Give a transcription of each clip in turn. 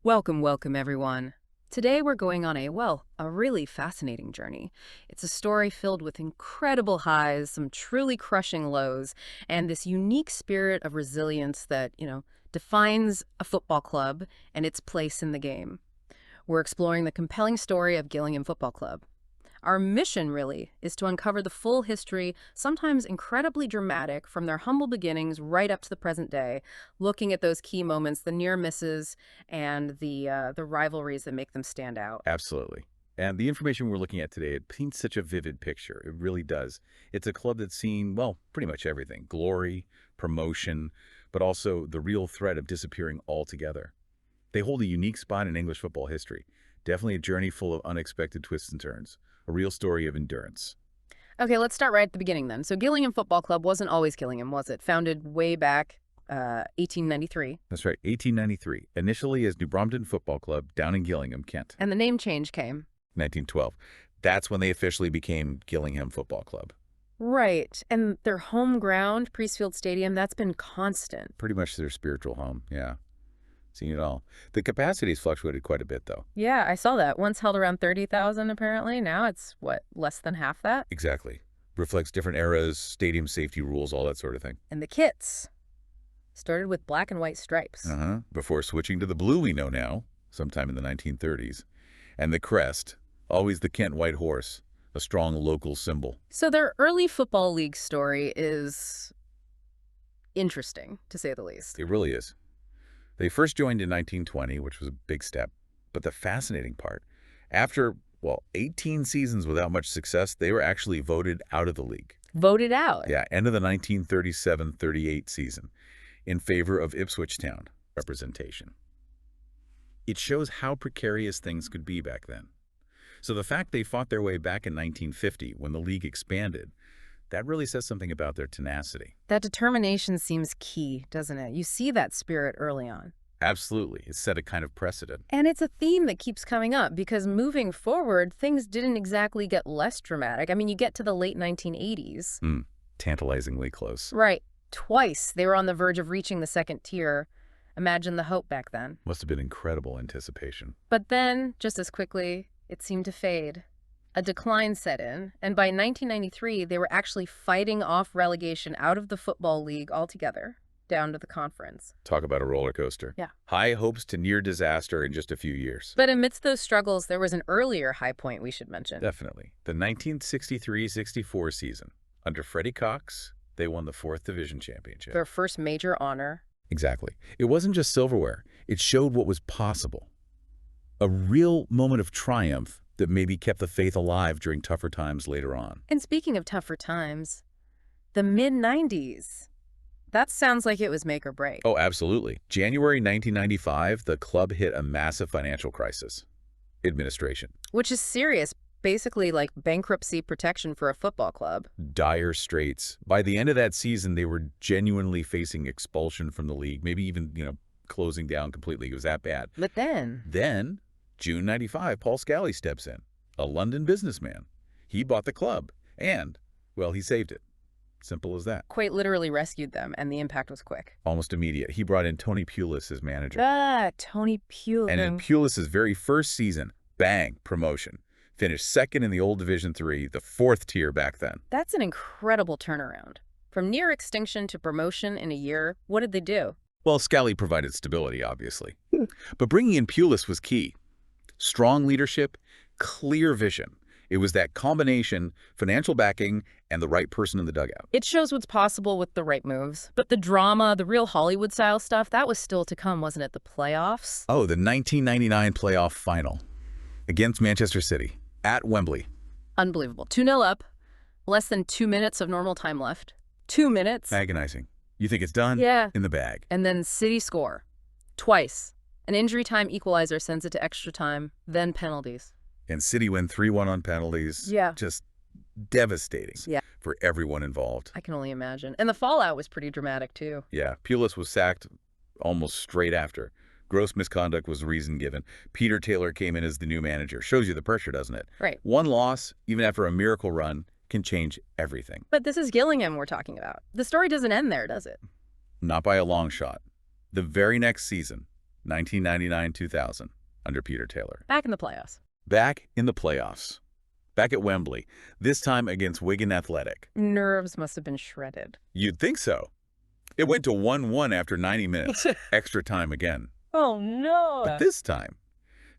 Welcome everyone. Today we're going on a really fascinating journey. It's a story filled with incredible highs, some truly crushing lows, and this unique spirit of resilience that defines a football club and its place in the game. We're exploring the compelling story of Gillingham Football Club. Our mission, really, is to uncover the full history, sometimes incredibly dramatic, from their humble beginnings right up to the present day, looking at those key moments, the near misses, and the rivalries that make them stand out. Absolutely. And the information we're looking at today, it paints such a vivid picture. It really does. It's a club that's seen, well, pretty much everything. Glory, promotion, but also the real threat of disappearing altogether. They hold a unique spot in English football history. Definitely a journey full of unexpected twists and turns. A real story of endurance. Okay, let's start right at the beginning then. So Gillingham Football Club wasn't always Gillingham, was it? Founded way back 1893. That's right, 1893. Initially as New Brompton Football Club down in Gillingham, Kent. And the name change came. 1912. That's when they officially became Gillingham Football Club. Right. And their home ground, Priestfield Stadium, that's been constant. Pretty much their spiritual home, yeah. Seen it all. The capacity's fluctuated quite a bit, though. Yeah, I saw that. Once held around 30,000 apparently. Now it's, what, less than half that? Exactly. Reflects different eras, stadium safety rules, all that sort of thing. And the kits started with black and white stripes. Before switching to the blue we know now, sometime in the 1930s. And the crest, always the Kent White Horse, a strong local symbol. So their early football league story is interesting, to say the least. It really is. They first joined in 1920, which was a big step. But the fascinating part, after, 18 seasons without much success, they were actually voted out of the league. Voted out? Yeah, end of the 1937-38 season, in favor of Ipswich Town representation. It shows how precarious things could be back then. So the fact they fought their way back in 1950, when the league expanded, that really says something about their tenacity. That determination seems key, doesn't it? You see that spirit early on. Absolutely. It set a kind of precedent. And it's a theme that keeps coming up because moving forward, things didn't exactly get less dramatic. I mean, you get to the late 1980s. Tantalizingly close. Right. Twice they were on the verge of reaching the second tier. Imagine the hope back then. Must have been incredible anticipation. But then, just as quickly, it seemed to fade. A decline set in, and by 1993, they were actually fighting off relegation out of the Football League altogether, down to the conference. Talk about a roller coaster. Yeah. High hopes to near disaster in just a few years. But amidst those struggles, there was an earlier high point we should mention. Definitely. The 1963-64 season. Under Freddie Cox, they won the 4th Division Championship. Their first major honor. Exactly. It wasn't just silverware. It showed what was possible. A real moment of triumph that maybe kept the faith alive during tougher times later on. And speaking of tougher times, the mid-90s. That sounds like it was make or break. Oh, absolutely. January 1995, the club hit a massive financial crisis. Administration. Which is serious. Basically like bankruptcy protection for a football club. Dire straits. By the end of that season, they were genuinely facing expulsion from the league, maybe even, closing down completely. It was that bad. But then, June 95, Paul Scally steps in, a London businessman. He bought the club, and, he saved it. Simple as that. Quite literally rescued them, and the impact was quick. Almost immediate. He brought in Tony Pulis as manager. Tony Pulis. And in Pulis's very first season, bang, promotion. Finished second in the old Division III, the 4th tier back then. That's an incredible turnaround. From near extinction to promotion in a year, what did they do? Well, Scally provided stability, obviously. But bringing in Pulis was key. Strong leadership, clear vision. It was that combination, financial backing, and the right person in the dugout. It shows what's possible with the right moves. But the drama, the real Hollywood-style stuff, that was still to come, wasn't it? The playoffs? Oh, the 1999 playoff final against Manchester City at Wembley. Unbelievable. 2-0 up, less than 2 minutes of normal time left. 2 minutes. Agonizing. You think it's done? Yeah. In the bag. And then City score. Twice. An injury time equalizer sends it to extra time, then penalties. And City win 3-1 on penalties. Yeah. Just devastating. Yeah. For everyone involved. I can only imagine. And the fallout was pretty dramatic, too. Yeah. Pulis was sacked almost straight after. Gross misconduct was the reason given. Peter Taylor came in as the new manager. Shows you the pressure, doesn't it? Right. One loss, even after a miracle run, can change everything. But this is Gillingham we're talking about. The story doesn't end there, does it? Not by a long shot. The very next season, 1999-2000, under Peter Taylor. Back in the playoffs. Back in the playoffs. Back at Wembley, this time against Wigan Athletic. Nerves must have been shredded. You'd think so. It went to 1-1 after 90 minutes, extra time again. Oh, no. But this time,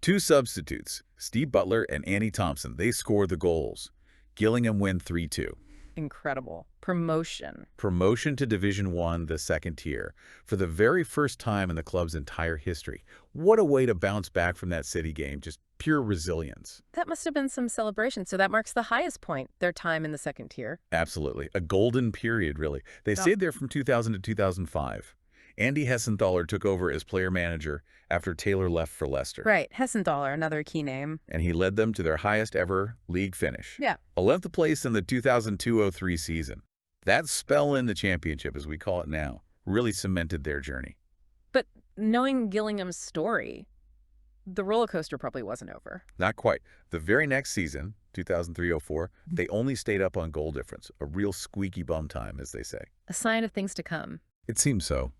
two substitutes, Steve Butler and Andy Thompson, they scored the goals. Gillingham win 3-2. Incredible. Promotion. Promotion to Division 1, the second tier, for the very first time in the club's entire history. What a way to bounce back from that City game, just pure resilience. That must have been some celebration, so that marks the highest point, their time in the second tier. Absolutely. A golden period, really. They stayed there from 2000 to 2005. Andy Hessenthaler took over as player-manager after Taylor left for Leicester. Right, Hessenthaler, another key name. And he led them to their highest ever league finish. Yeah. 11th place in the 2002-03 season. That spell in the championship, as we call it now, really cemented their journey. But knowing Gillingham's story, the roller coaster probably wasn't over. Not quite. The very next season, 2003-04, they only stayed up on goal difference. A real squeaky bum time, as they say. A sign of things to come. It seems so.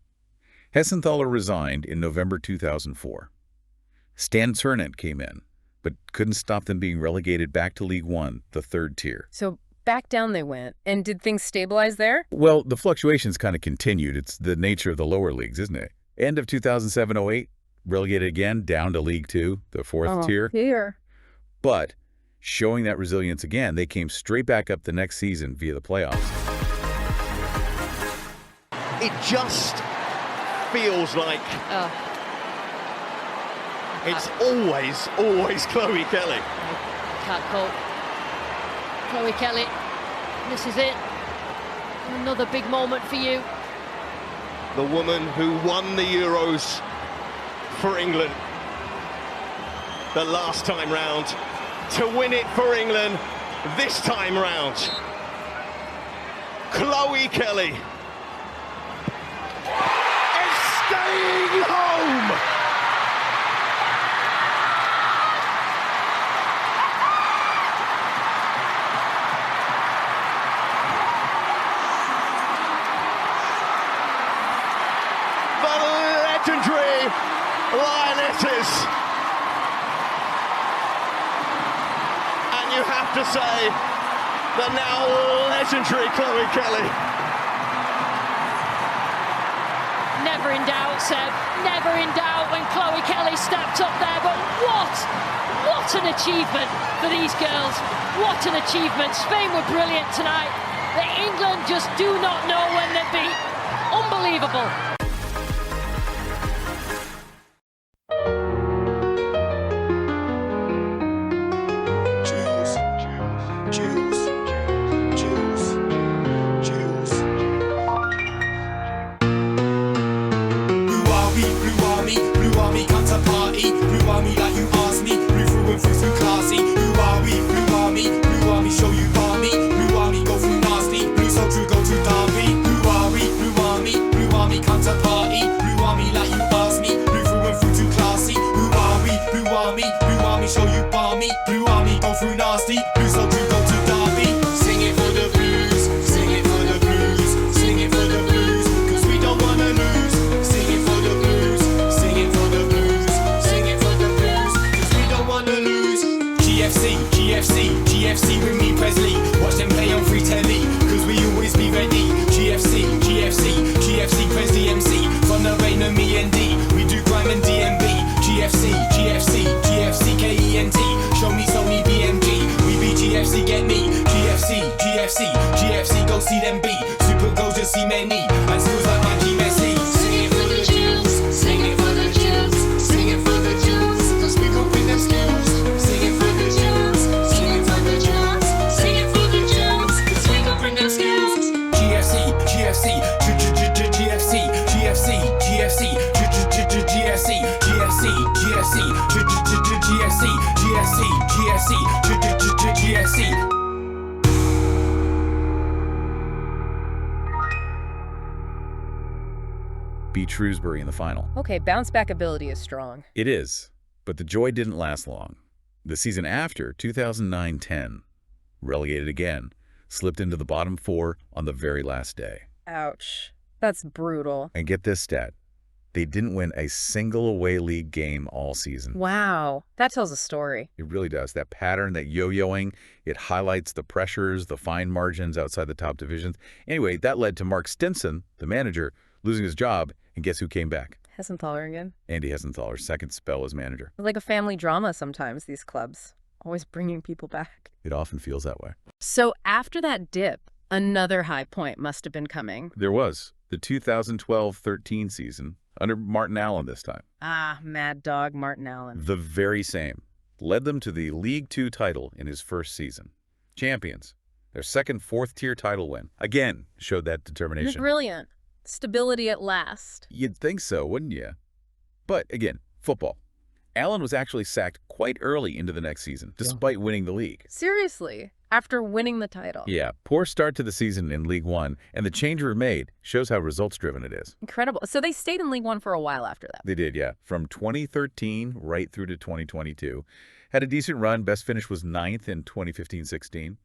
Hessenthaler resigned in November 2004. Stan Ternent came in, but couldn't stop them being relegated back to League One, the third tier. So back down they went. And did things stabilize there? Well, the fluctuations kind of continued. It's the nature of the lower leagues, isn't it? End of 2007-08, relegated again down to League Two, the fourth tier. Here. But showing that resilience again, they came straight back up the next season via the playoffs. It just feels like it's always Chloe Kelly. Can't cope. Chloe Kelly, this is it. Another big moment for you. The woman who won the Euros for England the last time round, to win it for England this time round. Chloe Kelly is staying home. The legendary Lionesses. And you have to say, the now legendary Chloe Kelly. Never in doubt, Seb. Never in doubt when Chloe Kelly stepped up there. But what an achievement for these girls. What an achievement. Spain were brilliant tonight. The England just do not know when they beat. Unbelievable. GFC with me, Presley. Watch them play on free telly, cause we always be ready. GFC, Presley MC. From the Rainham E.N.D, we do grime and DMB. GFC, K.E.N.T. Show me Sony BMG. We be GFC, get me. GFC, go see them be. Super goals, just see many. And skills like Mikey Messi. Sing it for the Gills, sing it for the Gills, sing it for the Gills, cause we gon' bring them skills. Sing it for the Gills, sing it for the Gills, sing it for the Gills, cause we gon' bring them skills. GFC, Beat Shrewsbury in the final. Okay, bounce back ability is strong. It is, but the joy didn't last long. The season after, 2009-10, relegated again, slipped into the bottom four on the very last day. Ouch. That's brutal. And get this stat. They didn't win a single away league game all season. Wow, that tells a story. It really does. That pattern, that yo-yoing, it highlights the pressures, the fine margins outside the top divisions. Anyway, that led to Mark Stinson, the manager, losing his job, and guess who came back? Hessenthaler again. Andy Hessenthaler's second spell as manager. Like a family drama sometimes, these clubs. Always bringing people back. It often feels that way. So after that dip, another high point must have been coming. There was the 2012-13 season, under Martin Allen this time. Ah, Mad Dog Martin Allen. The very same. Led them to the League Two title in his first season. Champions. Their second fourth-tier title win. Again, showed that determination. Brilliant. Stability at last. You'd think so, wouldn't you? But again, football. Allen was actually sacked quite early into the next season, despite winning the league. Seriously, after winning the title. Yeah, poor start to the season in League One, and the change made shows how results-driven it is. Incredible. So they stayed in League One for a while after that. They did, yeah. From 2013 right through to 2022. Had a decent run. Best finish was 9th in 2015-16.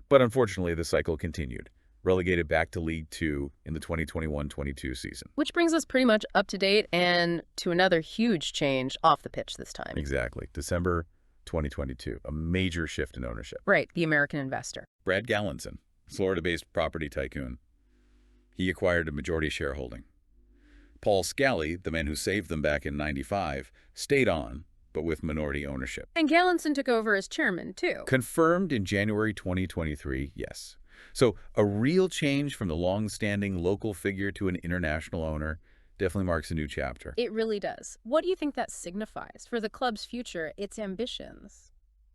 But unfortunately, the cycle continued. Relegated back to League Two in the 2021-22 season. Which brings us pretty much up to date and to another huge change off the pitch this time. Exactly. December 2022. A major shift in ownership. Right, the American investor. Brad Gallinson, Florida-based property tycoon. He acquired a majority shareholding. Paul Scally, the man who saved them back in '95, stayed on, but with minority ownership. And Gallinson took over as chairman, too. Confirmed in January 2023, yes. So a real change from the long-standing local figure to an international owner definitely marks a new chapter. It really does. What do you think that signifies for the club's future, its ambitions?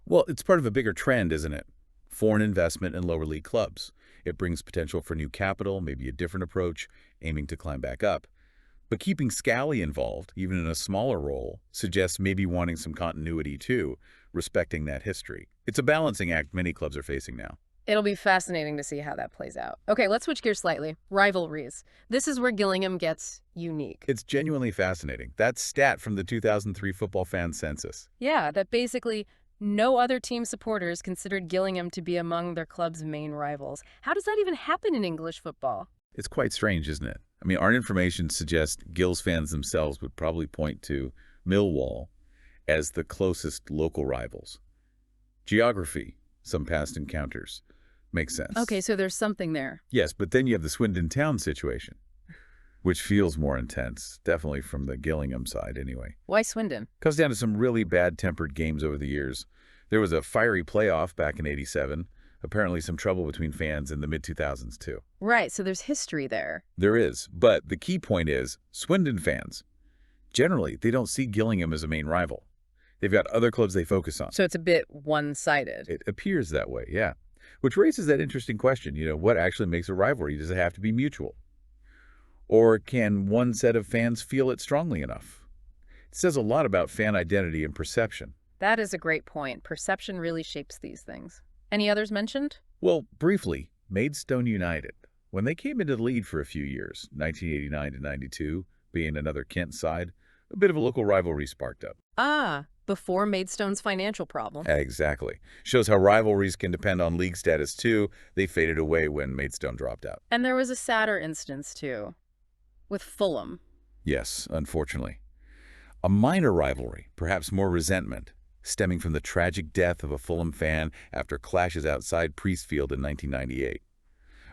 Well, it's part of a bigger trend, isn't it? Foreign investment in lower league clubs. It brings potential for new capital, maybe a different approach, aiming to climb back up. But keeping Scally involved, even in a smaller role, suggests maybe wanting some continuity too, respecting that history. It's a balancing act many clubs are facing now. It'll be fascinating to see how that plays out. Okay, let's switch gears slightly. Rivalries. This is where Gillingham gets unique. It's genuinely fascinating. That stat from the 2003 football fan census. Yeah, that basically no other team supporters considered Gillingham to be among their club's main rivals. How does that even happen in English football? It's quite strange, isn't it? I mean, our information suggests Gills fans themselves would probably point to Millwall as the closest local rivals. Geography, some past encounters. Makes sense. Okay, so there's something there. Yes, but then you have the Swindon Town situation, which feels more intense, definitely from the Gillingham side anyway. Why Swindon? Comes down to some really bad-tempered games over the years. There was a fiery playoff back in '87, apparently some trouble between fans in the mid-2000s too. Right, so there's history there. There is, but the key point is, Swindon fans, generally, they don't see Gillingham as a main rival. They've got other clubs they focus on. So it's a bit one-sided. It appears that way, yeah. Which raises that interesting question, what actually makes a rivalry? Does it have to be mutual? Or can one set of fans feel it strongly enough? It says a lot about fan identity and perception. That is a great point. Perception really shapes these things. Any others mentioned? Well, briefly, Maidstone United. When they came into the lead for a few years, 1989 to 92, being another K.E.N.T side, a bit of a local rivalry sparked up. Ah, before Maidstone's financial problem. Exactly. Shows how rivalries can depend on league status too. They faded away when Maidstone dropped out. And there was a sadder instance too, with Fulham. Yes, unfortunately. A minor rivalry, perhaps more resentment, stemming from the tragic death of a Fulham fan after clashes outside Priestfield in 1998.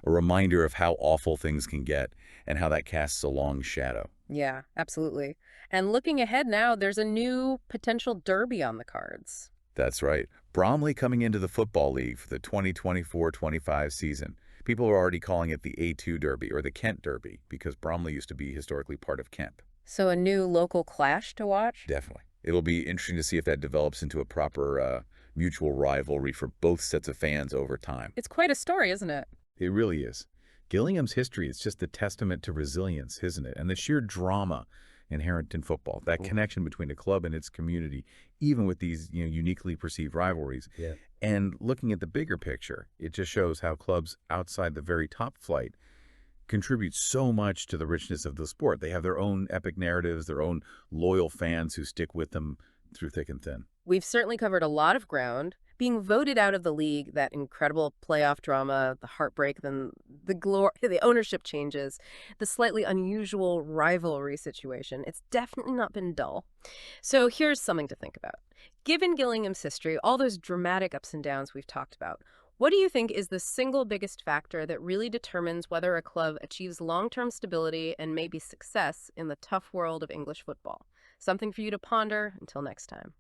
A reminder of how awful things can get and how that casts a long shadow. Yeah, absolutely. And looking ahead now, there's a new potential derby on the cards. That's right. Bromley coming into the Football League for the 2024-25 season. People are already calling it the A2 Derby or the K.E.N.T Derby because Bromley used to be historically part of K.E.N.T. So a new local clash to watch? Definitely. It'll be interesting to see if that develops into a proper mutual rivalry for both sets of fans over time. It's quite a story, isn't it? It really is. Gillingham's history is just a testament to resilience, isn't it? And the sheer drama inherent in football, that connection between a club and its community, even with these uniquely perceived rivalries. Yeah. And looking at the bigger picture, it just shows how clubs outside the very top flight contribute so much to the richness of the sport. They have their own epic narratives, their own loyal fans who stick with them through thick and thin. We've certainly covered a lot of ground, Being voted out of the league, that incredible playoff drama, the heartbreak, then the ownership changes, the slightly unusual rivalry situation, it's definitely not been dull. So here's something to think about. Given Gillingham's history, all those dramatic ups and downs we've talked about, what do you think is the single biggest factor that really determines whether a club achieves long-term stability and maybe success in the tough world of English football? Something for you to ponder. Until next time.